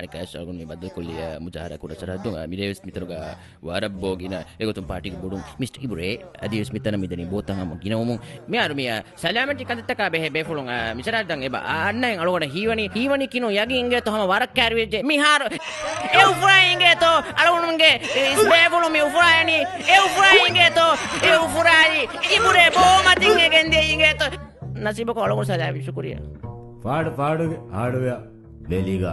cash algun mi badal kulli mujahara kura saradung mireus mitaruga warab bogina egotum party bodum Mr. Ibure adius mitana midani botanga mo ginamu me aru me salamati kadatta be fulung misaradang eba anna alugona hiwani kinu yagi inge to hama warak karweje mi har eu fry inge to alugunge isbe fulung mi ufrani eu fry inge to eu fry Ibure bo matin egende inge to nasiba ko alugun salabi shukriya පාඩ ආඩවයා වෙලිගා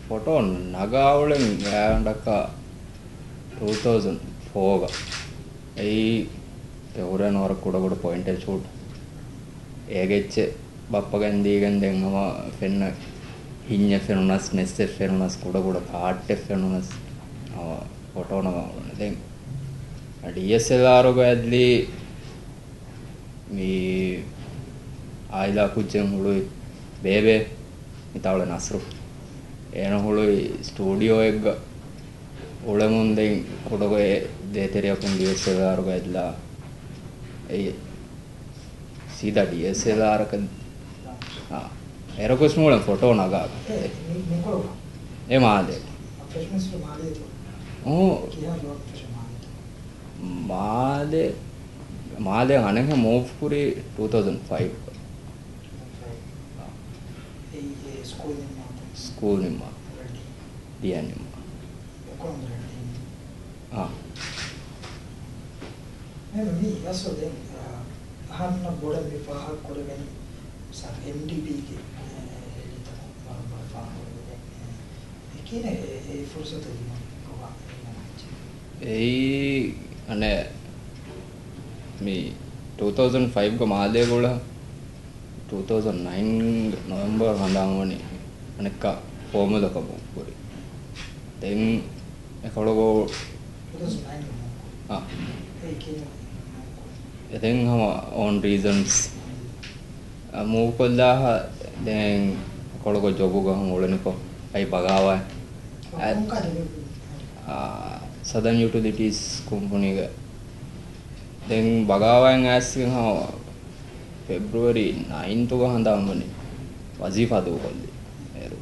photo ನಗಾವಳೆ ಯಾಂಡಕ್ಕ 2004 ಐ ತೆವರನವರ ಕೂಡ point shoot ಏಗೆಚ್ಚೆ ಬಪ್ಪಗಂದೀಗಂದೆಂಗಮ ಫೆನ್ನ ಹಿඤ්ඤ ಫೆನುನಸ್ ನೆಸ್ಸೆ ಫೆನುನಸ್ ಕೂಡ Katte ಫೆನುನಸ್ photo ನಗಾವಳೆ then DSLR ಗೋಯದ್ಲಿ මේ ආයිලා කුච්චෙන් හුළුයි බේබේ මිතාවල නස්රු එන හුළුයි ස්ටුඩියෝ එක ඔලමුන්දෙන් කොටකේ දෙතරියකුන් DSLR ගයලා ඒ සීදා DSLR ක එරකොස් මොලන් ෆොටෝ නගා ඒ මාදේ මාදේ අනක මූව් කුරි 2005 ස්කූල් නිම්මා දියන් නිම්මා මේ යසෝදෙන් අහන්න බොඩ විපාක කරගෙන සර් MDP ගේ ඒ ෆුර්සත ඒ අනේ මේ 2005 को मादे गोला 2009 नवंबर हंदांगवनी अनेक फॉर्म द कबो पूरी देन एकड़ो 2009 देन हम ऑन रीजंस मूव कोल्ला देन एकड़ो जॉब को हम ओलने को आई बगावा सदर्न यूटिलिटीज कंपनी का देन बगावन ඇස්සින් හා ಫೆಬ್ರವರಿ 9 තුක හඳාම්මනේ වසීෆා දෝකොල්ලි එරු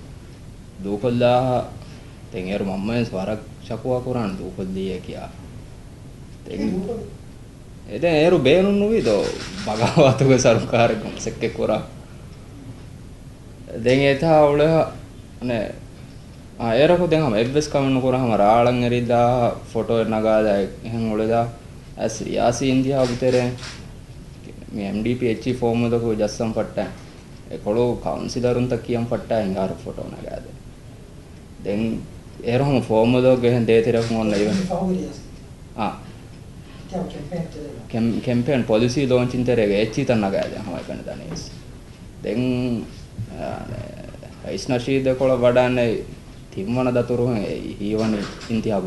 දෝකොල්ලා දෙන් එරු මම්මෙන් වරක් චකුවා කරන් දෝකොල්ලි කියා දෙන් එදෙන් එරු බේනුන් නුවිදෝ බගාවතුක සරුකාර කොන්සෙක්ක කරා දෙන් එතා උල නේ එරකෝ දෙන් හම එබ්ස් කමන කරා හම රාලන් එරිලා ෆොටෝ නගාලා එහෙන් උලදා रियासी इंडिया उतरे मी MDP HE फॉर्म में तो जस्सम पट्टा है कोड़ो काउंसिलर उन तक की हम पट्टा है इंगार फोटो ना गया दे दें एरो हम फॉर्म में तो गहन दे तेरे को नहीं हाँ कैंपेन पॉलिसी लॉन्च इन तेरे के HE तक ना गया दे हमारे कने दाने इस दें इस नशी दे कोड़ा बड़ा ने थीमना दातुरो है ही वन इंडिया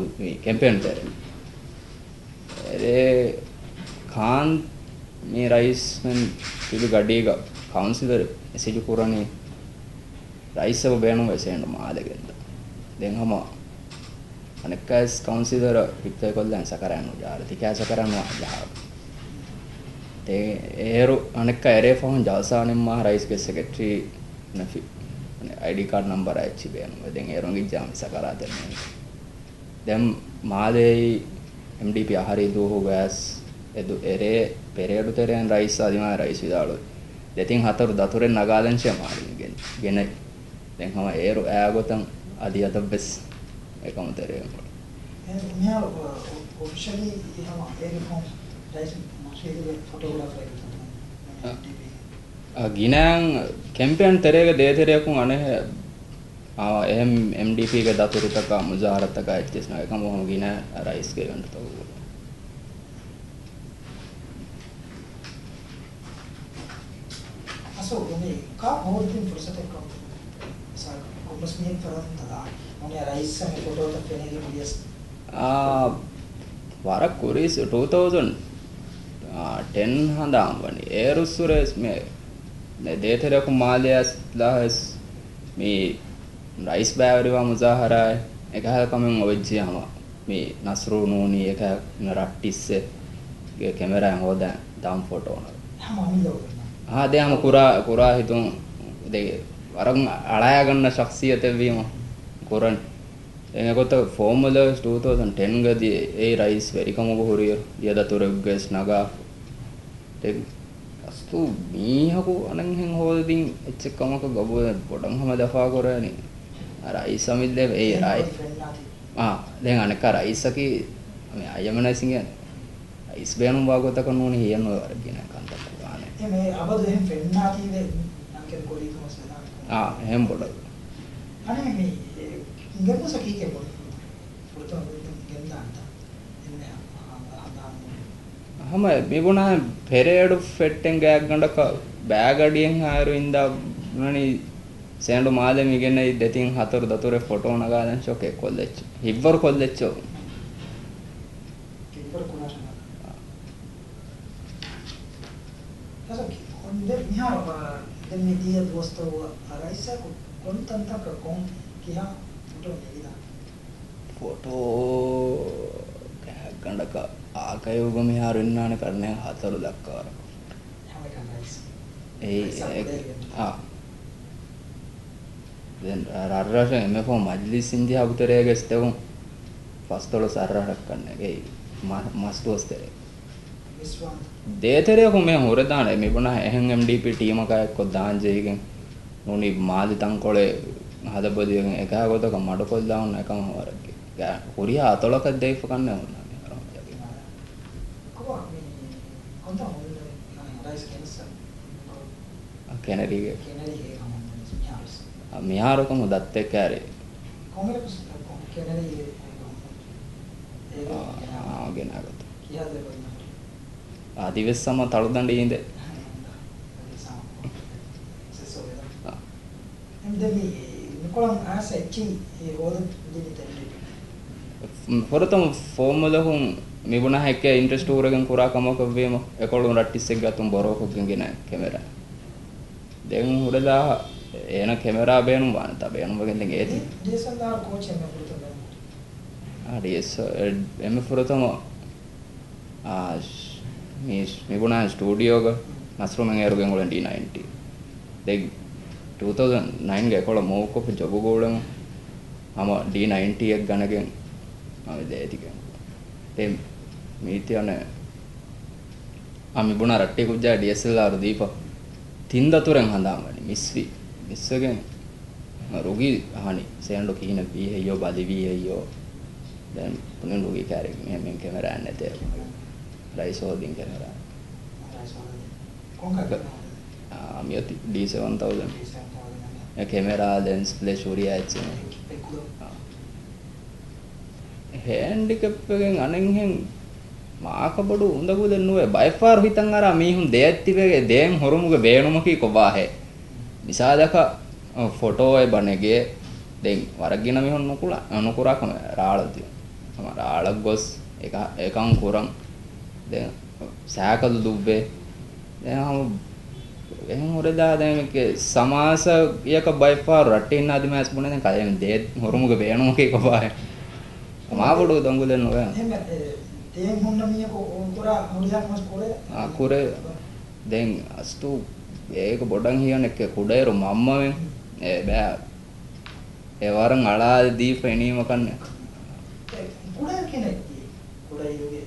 कैंपेन तेरे अरे खान में राइस में किलो गाड़ी का काउंसिलर ऐसे जो पुराने राइस सब बैनो वैसे हैं माले के अंदर देंग हम अनेक कैस काउंसिलर इतना कोल लें सकरान हो जा रहे थे क्या सकरान हो जा ते एरो अनेक का एरे फोन जालसा ने माह राइस के secretary Nafi ID card number है अच्छी बैनो देंग एरो की जाम सकराते हैं दें माले MDP आहारी दो हो गैस एदु एरे पेरेडु तेरेन राइस आदिमा राइस विदालो देतिंग हातर दातुरे नगालन छे मारी गेने देन हम एरो आगोतन आदि अदबस एकम तेरे मैं ऑफिशियली हम एरो फॉर्म राइस माशे फोटोग्राफर गिनांग कैंपेन तेरे के दे तेरे को आने है एम MDP के दातुरे तक का मुजाहरा तक का इत्तेस ना एकम हम गिना राइस के गंड तो असो उन्हें का बहुत दिन फुर्सत है कम सर कोमस में फरन था उन्हें राइस से फोटो तक लेने के लिए वारा कोरिस 2010 हंदाम बनी एरुसुरेस में ने दे तेरे को मालियास लास मी राइस बैवरीवा मुजाहरा है एक है कमिंग ओवजी हम मी नसरू नूनी एक है नराटिस से के कैमरा है होदा दाम फोटो हम लोग हाँ दे हम कुरा हितों දෙ වරන් අලයා ගන්න ශක්තියත වීම කරන් එනකොට ෆෝමුලාස් 2010 ගදී ඒ රයිස් වෙරිකම ගොහරිය යදතුරග්ගස් නගා දෙ අස්තු මීහකු අනන් හෙන් හොදින් එච්චකමක ගබ පොඩන් හැම දෆා කරන්නේ රයිස් සමිද්දේ ඒ රයි දැන් අනක රයිසකි මේ අයමනසින් කියන්නේ රයිස් බෑනුම් වාගොතක නෝනේ හියන්න ඔය වරගෙන කන්දක් ගානේ මේ අබදු එහෙම ෆෙන්නාතිවේ නම් කියන කොලිකමස් නේද එහෙම පොඩ අනේ මේ ඉංග්‍රීසි කීකේ පොඩ පුරතෝ ගෙන්දාන්ත එන්නේ හම මෙබුණා පෙරේඩු ෆෙට්ටෙන් ගෑක් ගණ්ඩක බෑගඩියෙන් හාරු ඉඳා නනි සෑන්ඩු මාදෙම ඉගෙන දෙතින් හතරු දතුරේ ෆොටෝ නගාදන් ෂොකේ කොල්ලෙච්ච හිබ්බර කොල්ලෙච්චෝ කිප්පර කුණාෂන තසකි හොන්දේ මිහාර දෙන්නේ දිය දොස්තෝ අරයිසා කොන්තන්තක කොන් කියා ෆොටෝ නෙවිදා ෆොටෝ ගෑක් ගණ්ඩක ආකයෝග මිහාරු ඉන්නානේ කරන්නේ හතරු දක්කාර හැම එකම රයිස් දැන් රාරාෂ එමෙෆෝ මජ්ලිස් ඉන්දියා උතරේ ගස්තවම් ෆස්තොල සරරක් කන්නේ ගේ මස්ටෝස්තරේ විශ්වාස දේතරේ කොමේ හොරදාන මේ බොන එහෙන් MDP ටීම එකක් කො දාංජේගෙන් නෝනි මාදි තංකොලේ හදබදියෙන් එකා ගොතක මඩ කොල් දාන්න එකම වරක් ගේ හොරියා අතලක දෙයිෆ කන්නේ වුණා කෙනරිගේ මිහාරකම දත් එක්ක ඇරේ ගෙනාගත්ත ආදිවෙස්සම තළුදණ්ඩ ඉඳ පොරතම ෆෝමුලහුන් මිබුණ හැක්ක ඉන්ට්‍රස්ට් ඌරගෙන් කුරා කමක වේම එකොළුන් රට්ටිස්සෙක් ගතුම් බොරෝකගෙන් ගෙන කැමරා දැන් උඩලා එන කැමරා බේනුම් වань තබේනුම් වගෙන් ගේති DSLR coach එක පුරුතම DS එම පුරුතම මිබුණ ස්ටුඩියෝ එක නස්රුමෙන් එරුගෙන් උලන් D90 දැන් 2009 ගේ කොළ මොකෝ ජොබ ගෝලම මම D90 එක ගණගෙන් මම දෙයිතික දැන් මීතියනේ මිබුණ රට්ටි කුජා DSLR දීප තින්දතුරෙන් හඳාමනි මිස්වගෙන් රොගී හානි සෑන්ඩු කීන වී හයෝ බදි වී හයෝ දැන් පුනෙන් රොගී කාරෙක් මෙහෙන් කැමරා නැතේ රයිස් හොදින් කැමරා කොංගක මියති D7000 කැමරා ලෙන්ස් ෆ්ලැෂ් උරියා එච්චන හෑන්ඩිකැප් එකෙන් අනෙන්හෙන් මාකබඩු උඳගු දෙන්නුවේ බයිෆාර් හිතන් අර මීහුන් දෙයත්තිවගේ දෙන් හොරුමුගේ බේනුමකී කොබාහේ නිසාදක ෆොටෝ ඒ බණගේ දෙන් වරගින මිහුන් නුකුරා කම රාළතිය තම රාළක් ගොස් එකන් කුරන් දැන් සෑකදු දුබ්බේ දැන් හම එහෙන් හොරදා දැන් මේක සමාස යක බයිෆාර් රටින් ආදි මෑස් බුනේ දැන් කයෙන් දෙ හොරුමුගේ බේනුමකී කොබාහේ මාබඩු දඟු දෙන්නුවේ තේන් හොන්න මියක උන්තරා මුලියක් මස් කොරේ කුරේ දැන් අස්තු ඒක බොඩන් හියන එක කුඩේරු මම්මෙන් ඒ බෑ ඒ වරන් අලා දී ෆෙනීම කන්නේ කුඩේ කෙනෙක් කුඩේ යෝගේ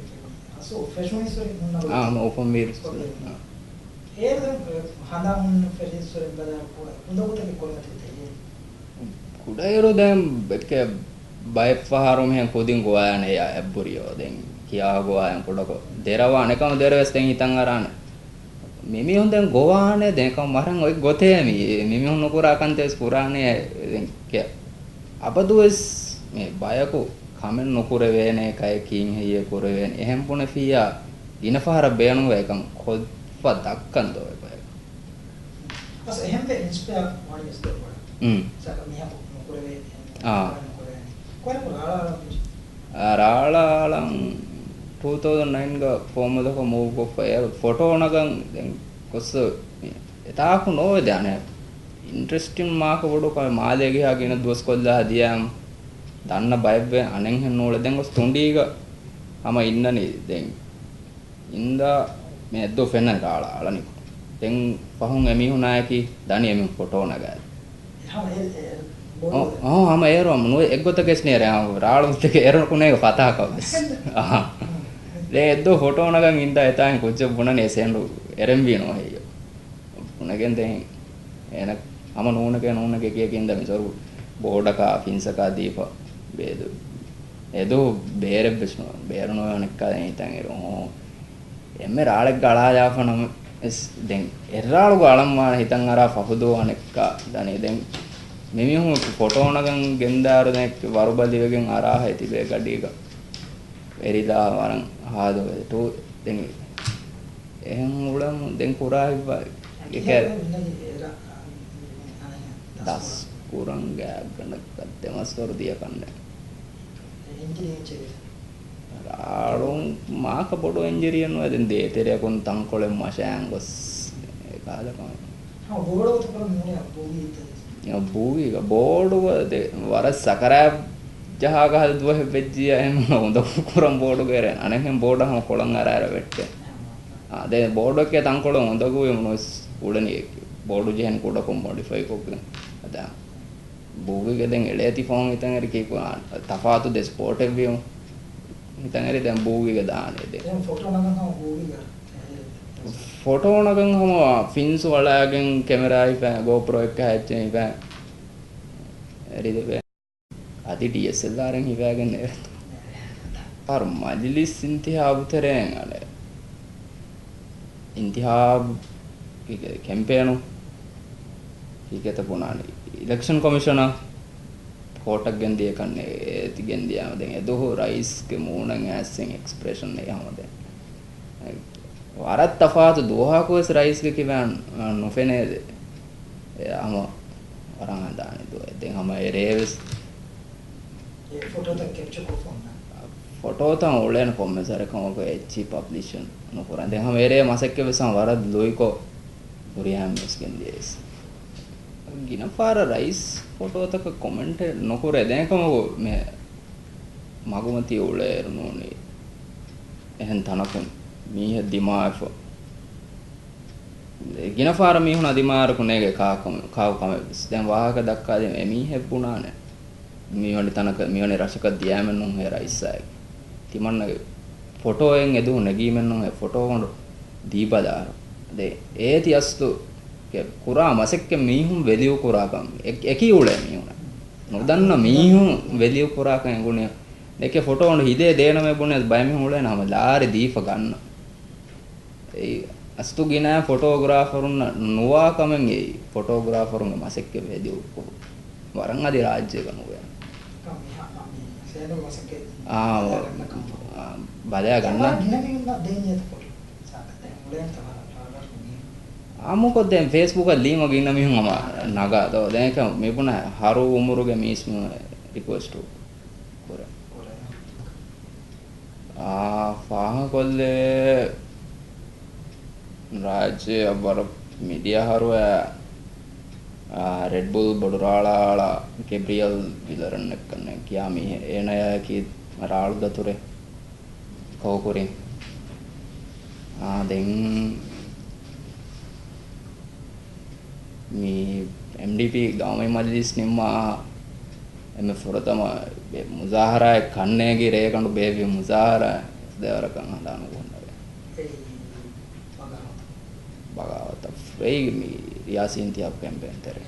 අසෝ ෆැෂනිස්ට් මොනවා ඕපන් වීර් ඒක හදා මුන් ෆැෂනිස්ට් බලා උන්දකට කොල්ලට තේ කුඩේරු දැන් බෙක බයිෆාරොම හෙන් කොදින් ගෝයනේ ඇබ්බුරියෝ දැන් කියා ගෝයන් කොඩක දෙරවා අනකම දෙරවස් දැන් හිතන් අරාන මිමි හොන් දැන් ගෝවානේ දැන් කම මරන් ඔය ගොතේ මිමි හොන් නුකුරා කන්තේස් පුරානේ දැන් කිය අපදුස් මේ බයකෝ කමෙන් නුකුර වේනේ කය කීන් හිය කුර වේනේ එහෙම් පුන ෆියා දිනපාර බේනුව එකන් කොද්ප දක්කන් දෝ බය අස එහෙම් වේ ඉන්ස්පයර් වඩි ස්තර වඩ සක මියා නුකුර වේ රාලාලම් 2009 ಗ ಫೋಮದಕ ಮೂವ್ ಕೊ ಫೈರ್ ಫೋಟೋ ನಗಂ ದೆನ್ ಕೊಸ್ ಎತಾಕು ನೋದೆ ಅನೆ ಇಂಟ್ರೆಸ್ಟಿಂಗ್ ಮಾಕ ಬಡು ಕ ಮಾಲೆಗೆ ಹಾಗಿನ ದೋಸ್ ಕೊಲ್ಲ ಹದಿಯಾಂ ದನ್ನ ಬೈಬೆ ಅನೆಂ ಹೆನ್ ನೋಳೆ ದೆನ್ ಕೊಸ್ ತುಂಡೀಗ ಅಮ ಇನ್ನನಿ ದೆನ್ ಇಂದ ಮೆ ಎದ್ದು ಫೆನ್ನ ರಾಳಾಳನಿ දැන් පහුන් එමිහුනායකි දනි එමි photo නගාද hama erom no eggota kesne re raalu teke erokunega pataka bes aha le eddo photo nagan inda etan kojja bunane sendu erembi no heyo unagen den ena ama noonake kiyakinda mesoru bodaka finsaka deepa bedu edo bere besno berno anekka den itan ero emme raalek gala jafanam es den erralu galamma hitan ara fahudo anekka dane den මෙමිහුම photo නගන් ගෙන්දාර දැක් වරුබදිවගෙන් අරාහ තිබේ ගඩේක එරිලා වරන් හාදෝ තෝ දැන් එහෙන් උලම් දැන් කුරා එක දස් කුරන් ගෑගන කද්දමස් වර්දිය කන්නේ ආලොන් මාක පොඩෝ එන්ජිරියන් නෝ දැන් දේතරය කොන් තංකොලෙන් මෂයන් ගොස් කාලකම බෝඩෝ තකල මොනේ බෝගීත බූවික බෝඩුව වර සකරෑ ජහගහල් දුව වෙච්චිය එහෙම හොඳ කුරම් බෝඩු කරේ අනෙහෙන් බෝඩහම කොළන් අර වෙට්ටේ දැන් බෝඩු එකේ තංකොළ හොඳගුවේ මොනස් උඩනේ බෝඩු ජෙන් කොට කොම් මොඩිෆයි කොක්කන අද බූවික දැන් එලේති ෆෝන් හිතන් හරි කීකෝ තෆාතු දෙ ස්පෝට් එවියු හිතන් හරි දැන් බූවික දාන්නේ දැන් ෆොටෝ නගනවා බූවික ෆොටෝ නගන් හම ෆින්ස් වලගෙන් කැමරා ඉපා GoPro එක හැච්චේ ඉපා හරිද බෑ අදි DSLR එකෙන් ඉපාගෙන නේ par majlis intihab tereng ale intihab campaign hikata punani election commissioner kotak gendiya kanne eti gendiyama den edo rais ke moonan assen expression ne hamade warat tafatu doha ko rais ke kivan no fenede ama waranga dani do den hama ereves photo tak capture ko phone photo ta online komme sare ko echi publication no koran den hama ere masakke besam warad loiko puriyam meskendies gina para rais photo tak comment no kore den ko me magumati ule noni ehen tanakun mi dimaaf gina para mi huna dimaar ko nege ka kam den wahaka dakka de mi hebbuna ne mi wali tanaka mi wali rashaka diyamen non he raisai timanna photo en edu negimen non he photo hondo dibadar de eti astu ke kura masekke mihum veliu kura kam eki ule mi huna nodanna mihum veliu kura kan gune deke photo hondo hide deena me bune bayme hule na ham laare difa ganna ei astu gina photographerun nuwa kamen ei photographerun masekke veliu waran adi rajya kanuwe badaya ganna amuko den Facebook link ginna mihun ama naga do den ka me puna haru umuruge mismu request to kore faha kolle rajya abar media haru Red Bull Bodurala Gabriel Villaran nekkanne kiyami enaya ki raalu dature kokurin den mi MDP gamai majlis nimma emme foratama muzahara kannege rekandu bevi muzahara devarakan hadanu gondave bagawata free mi riyasin tiap campaign tere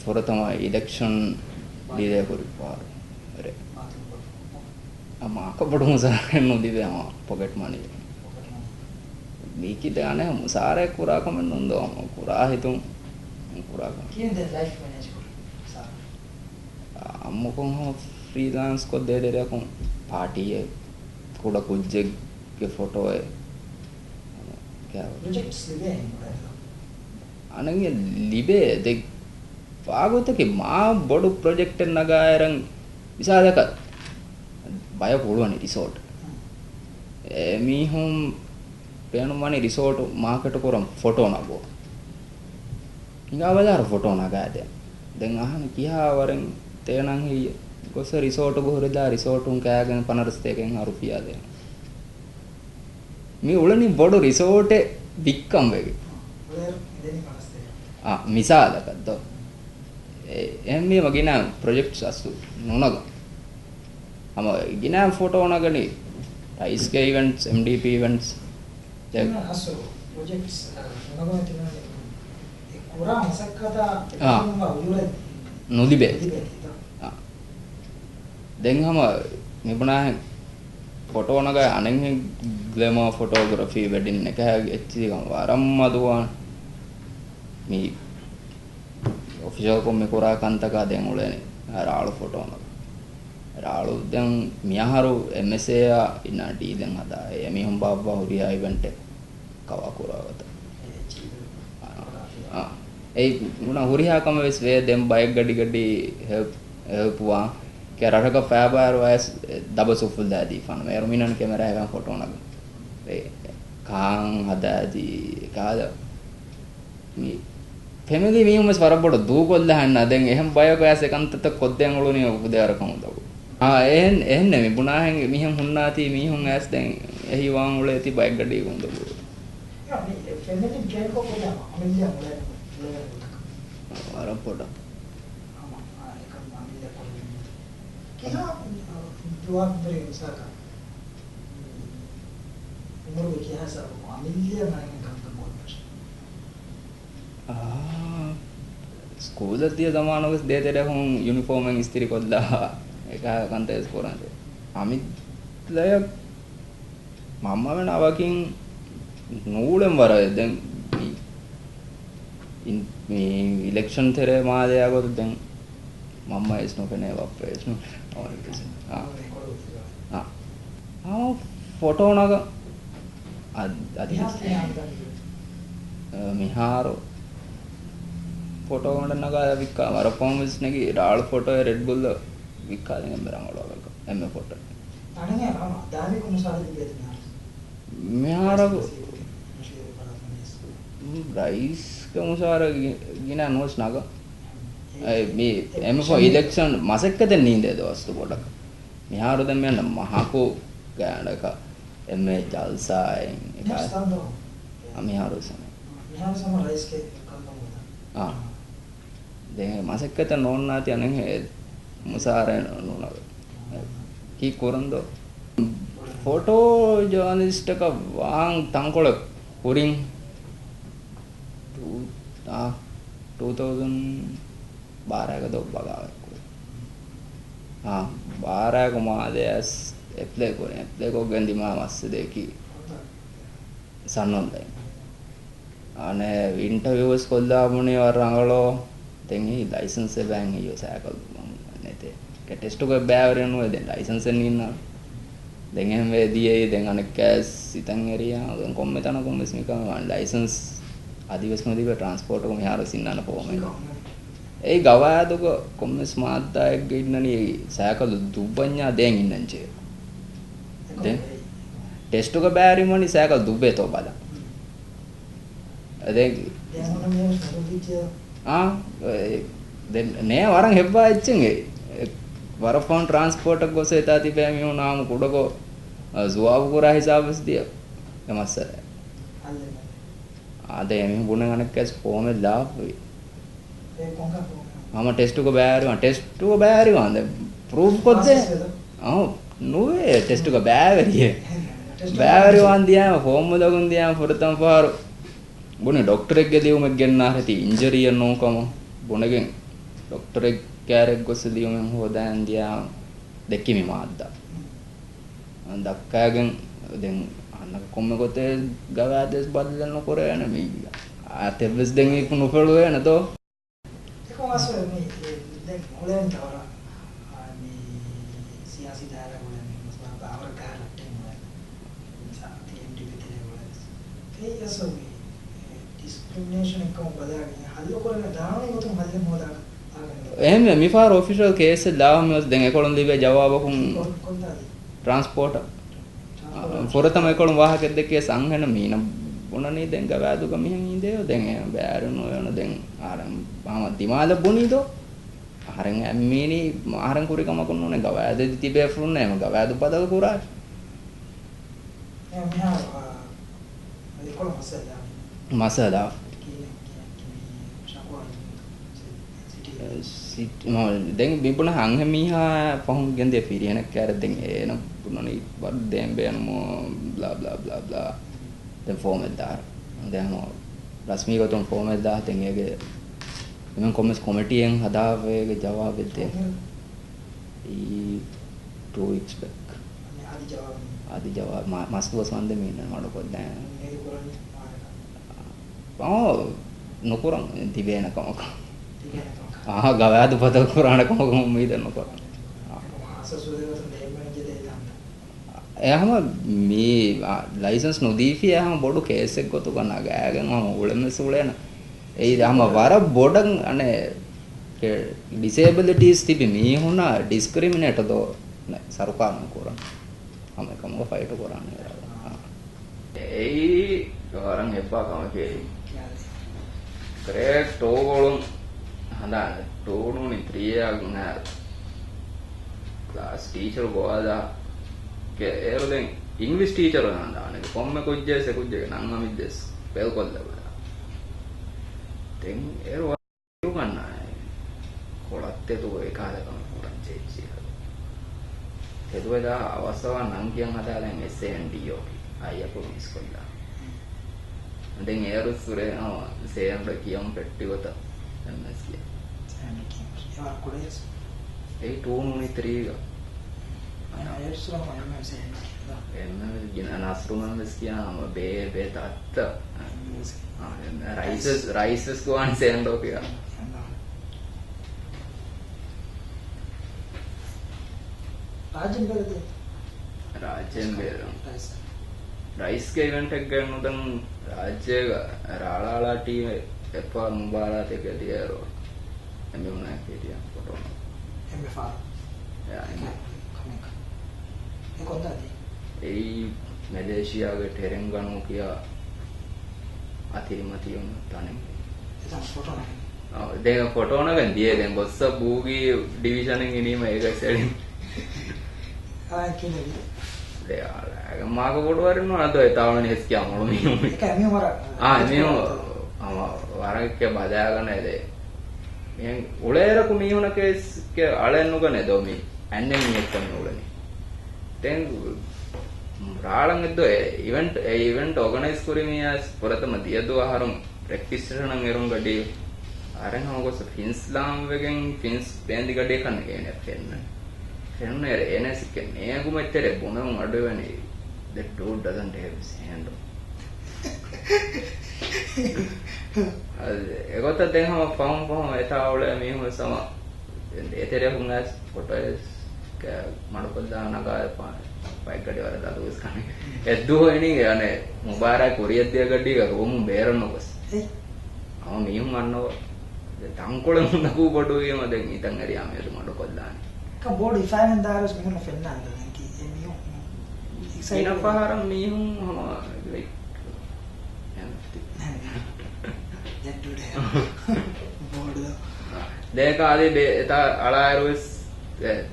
foratama election dile kuripar are ama akapadu musare no dive ama pocket money miki dane musare kura komen nondo kura hitum kura kiyen den life manage kor sa ammukon freelance ko de de kon party e kuda kujje ke photo e kya projects live anenge libe de පාගොතක මා බොඩු project එක නගායරන් විසාදක බය පුළුවන් resort මීහුම් පේනුමනේ resort market කරම් photo නගෝ ඉංගාවදාර ෆොටෝ නගාද දැන් අහන කියා වරෙන් තේනන් හිය කොස රිසෝට් ගොහරදා රිසෝට් උන් කෑගෙන 50 එකෙන් රුපියා දෙන මේ උලනි බොඩු රිසෝට් වික්කම් වෙගේ මුලේ ඉඳන් මාස්තේ. මිසාලකද්ද එම්මේ මගින ප්‍රොජෙක්ට්ස් අසු නොනග අම ගින ෆොටෝ නගනි ටයිස් ගේ ඉවෙන්ට්ස් MDP ඉවෙන්ට්ස් ඒක අසු ප්‍රොජෙක්ට්ස් නොනගම තියෙනවා. ඒ කුරා මසක්කතා එකම උළුවේ නොලිබේ දැන් හැම මෙබනා ෆොටෝ නග අනෙන් ග්ලැමර් ෆොටෝග්‍රැෆි වෙඩින් එක එච්චි ගම වරම්ම දුවාන මේ ඔෆිෂල් කොම්මෙ කොරා කන්තකා දැන් උලනේ රාළු ෆොටෝ නග රාළු දැන් මියහරු MSA ඉන්න ඩී දැන් හදා එමි හම් බාබා හුරියා ඉවෙන්ට් එක කවා කරවත ඒ මුණ හුරියා කම වෙස් වේ දැන් බයික් ගඩි හෙල්පුවා කරරක ෆෑබර් වයස් දබසුෆුල් දාදී ෆන මේ රුමිනන් කැමරා එකක් ෆොටෝ නග ඒ කාන් හදාදී කාද මේ ෆැමිලි මියුමස් වරබොඩ දූගොල්ල හන්න දැන් එහෙම් බයක ඇස එකන්තත කොද්දෙන් ඔළුනේ උදේර කමුදව එහෙන් නෙමෙයි බුණාහෙන් මිහම් හුන්නාති මිහුන් ඇස් දැන් එහි වාන් උල ඇති බයික් ගඩේ කොන්දව යා මේ ෆැමිලි ගේම් කොපලා අමිලියා මුලේ වරබොඩ Kaya duwag beri usaha. Umur berkiasa, amilnya mana yang kamu temui? School තිය සමානක දේතට හුන් යුනිෆෝර්මෙන් ස්තිරි කොල්ලා එක කන්තේ ස්කෝරන්ද අමිත්ලය මම්ම වෙන අවකින් නූලෙන් වර දැන් මේ ඉලෙක්ෂන් තෙරේ මාදයාගොත් දැන් මම්ම එස්නෝ කනේ වප්පේස්නු ෆොටෝ නග අධි මිහාරෝ ෆොටෝ ගොඩ නගා වික්කා මර පොම්ස් නැගි රාල් ෆොටෝ රෙඩ් බුල් වික්කා දෙන බරංගලවක එම ෆොටෝ අනේ ආම දාමි කුමසාරදී කියනවා මිහාර රයිස් කමුසාර ගින නෝස් නග මේ එම ෆෝ ඉලෙක්ෂන් මාසෙක්ක දෙන්න ඉඳේ දවස්තු පොඩක් මිහාර දැන් මෙන්න මහකෝ ගෑනක එමේ ජල්සායි එක මිහාර සම රයිස් කේ දැන් මාසෙක්ක තන නෝන්නාති අනේ මුසාරේ නෝනව කී කොරන්දෝ ෆොටෝ ජර්නලිස්ට් එක වාන් තංකොල කුරින් 2012 දොබ් බගාවක් बारह को मादेस एप्ले को गंदिमा मस्त देखी सन्नोंदे आने इंटरव्यूस कोल्लामुनी वरंगलो तेंगी लाइसेंस बैंक यो साकल नेते के टेस्ट को बैवरेनु दे लाइसेंस निना देंगे वे दिए देंगे कैश इतन एरिया उन कोम्मेतन कोम्मेस मिका लाइसेंस आदिवासी नदी पे ट्रांसपोर्ट को मिहार सिन्ना पोमे ඒ ගවාදක කොම්මස් මාත්තායෙක් ඉන්නනේ සෑකල දුබ්බඤ්ඤා දැන් ඉන්නන්චේ දැන් ටෙස්ට් එක බෑරි මොනි සෑකල දුබ්බේ තෝ බල දැන් දැන් නේ වරන් හෙබ්බා එච්චෙන්ගේ වරෆෝන් ट्रांसपोर्ट ගොසේ තාති බෑමි උනාම කුඩකෝ සුවාව කුරා හිසාබස් දිය එමස්සර ආද එමි බුණ ගණක් කැස් කොහොමද ලාපුයි මම ටෙස්ට් එක බෑරි වන්ද ප්‍රූෆ් කොද්ද නොවේ ටෙස්ට් එක බෑරි වන් දියාම ෆෝම් ලගුන් දියාම පුරතම් පාරු බුනේ ડોක්ටර් එක්ගේ දියුමක් ගෙන්නා හැටි ඉන්ජරිය නෝකම බුණගෙන් ડોක්ටර් එක් කැරෙක් ගොස්ස දියුමෙන් හොදාන් දියා දෙක්කිමි මාද්දා දක්කාගෙන් දැන් අන්න කොම්ම කොතේ ගවාදස් බදලන කොරයන මේ ආතෙවස් දෙන් එක නොෆලුවේ නතෝ Kung aso ni ulen tawara ni siyasi daerah ulen mas bawar karat ulen sa TMDB tele ulen ඒ aso ni discrimination එකම බදාගෙන හල්ල කරන දාන්නේ උතුම් හල්ල මොදා එහෙම මිෆාර ඔෆිෂල් කේස් එක දාවම දැන් ඒකොළොන් දීවේ ජවාබකුන් ට්‍රාන්ස්පෝර්ට් පොරතම ඒකොළොන් වාහක දෙකේ සංහන මීන මොනනේ දැන් ගවෑදුක මෙහෙන් ඉඳේ දැන් බෑරන යන දැන් ආරම් මම දිමාල බොනිදෝ ආරන් අම්මේනි ආරන් කුරිකම කොන්නෝනේ ගවෑද තිබේ ෆුන්නේ ම ගවෑදු පදක කුරා මෙහා ඒකොළ මසලා දැන් බිබුණ හංහ මීහා පහුන් ගෙන්දේ පිරියන කැර දැන් එන පුනනි බඩ දැන් බෑනමෝ බ්ලා බ්ලා බ්ලා බ්ලා දැන් ෆෝමල් දාර දැන් රස්මී ගොතම් ෆෝමල් දා දැන් ඒගේ එමන් කොමිටියෙන් හදාවේගේ ජවාබ් දෙන්න ई 2 weeks back आदि जवाब मस्त वसंत मीन मडकोद्दा नोकुरं दिवेन कमक गवाद पद कुराण कमक उम्मीद नोकर එහෙම මේ ලයිසන්ස් නොදීපිය එහෙම බොඩු කේස් එක ගොතු කරන ගෑගෙන මම උලෙම සුලේන ඒ හැම වර බොඩන් අනේ disabilities තිබි මේ හුණා ඩිස්ක්‍රිමිනේට් දෝ සරකාර නකරන हम कमो फाइट कराने ඒ orang hepa kamake correct togolum handa togonu ni 3 agna class teacher goada ke eruden english teacher handa ane komme kujje nan amiddes pel kolla ten ero ganna kolatte to ekada kam kuranje එදුවදා අවස්ථාව නම් කියන් හදාලා SNDO අයියා police කොල්ලා දැන් ඒරුසුරේ සේම්බ කියම් පෙට්ටිවත එන්නස් කිය ඒ කොලේස් ඒ 293 ඒරුසුරම එන්න ගින අනස්රුම මස් කියනම බේ තාත්ත රයිසස් ගෝන් සේම්බ කිය राजन राइस के इवेंट गन्नुदन राज्य राळाळा टीम एप्प मुबारा तेके दियारो एमे उना केटिया फोटो एमे फा या एमे ए कोंदादी ए मलेशिया के तेलंगाना किया अतिरिमती उन ताने एता फोटो ना दे फोटो ना गंदिए दे बस बूगी डिवीजन इंगिनी में एक सेटिंग माग बोर्ड वाले ना तो तावण इसके अमल में क्या मैं हमारा मैं वारा के बाजागा नहीं दे मैं उड़े रखो मैं उन्हें के आले नुका नहीं दो मैं अन्य मैं एक कमी उड़े नहीं तें रालंग तो इवेंट ऑर्गेनाइज करी मैं आज पुरत मध्य दो आहारम प्रैक्टिस रहना मेरों गड्डी आरे हमको सब फिंस लाम वेगें फिंस बैंड गड्डी करने के लिए फिर Henry NS can never met a bono or do any. That dude doesn't have his hand. I got a thing of found from a tower and me with some Ethereum photos, Manapada, Pike, that was coming. As do any Mubarak, Korea, the digger, room, bear and was. Oh, me, man, no. The uncle and the Kuba do him at the Itangari Amer Manapada. Board इफाइन दारस में ना फिरना है कि ये मियो ina parang miyong like that dude board දෙක ආදී eta අලායරුස්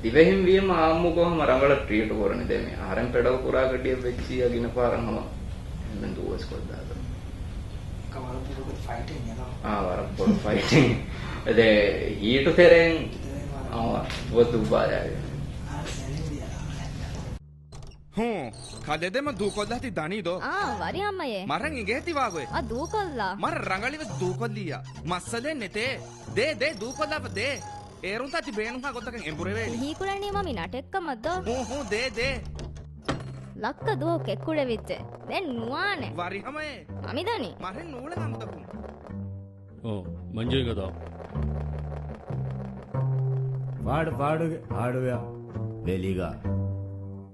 දිවෙහිම් වීම ආම්මුකෝම රංගල ට්‍රීට් කරන්නේ දැන් මේ ආරම් පෙඩව පුරා කඩිය වෙච්චි අගින පාරම මම දුවස් කොද්දාද කවර පුරු ෆයිටින් යනවා වර පුරු ෆයිටින් ඒ ඊට තෙරෙන් वस्तु बाजारे කදෙදම දූකොල්ලාති දනීදෝ වරි අම්මයේ මරන් ඉගෙති වාගොයි දූකොල්ලා මර රංගලිව දූකොල්ලියා මස්සලෙන් නෙතේ දේ දූකොල්ලාව දේ ඒරුන් තති බේනුහා ගොතකන් එඹුරේ වේලි හීකුරණී මමි නටෙක්ක මද්ද හූ දේ ලක්ක දෝ කෙක්කුලෙ විච්චේ දැන් නුවානේ වරි හමයේ අමිදනි මරෙන් නූල ගම්තපු ಮಂಜುಗದ ಪಾಡು ಹಾಡುವ ಬೆಲಿಗ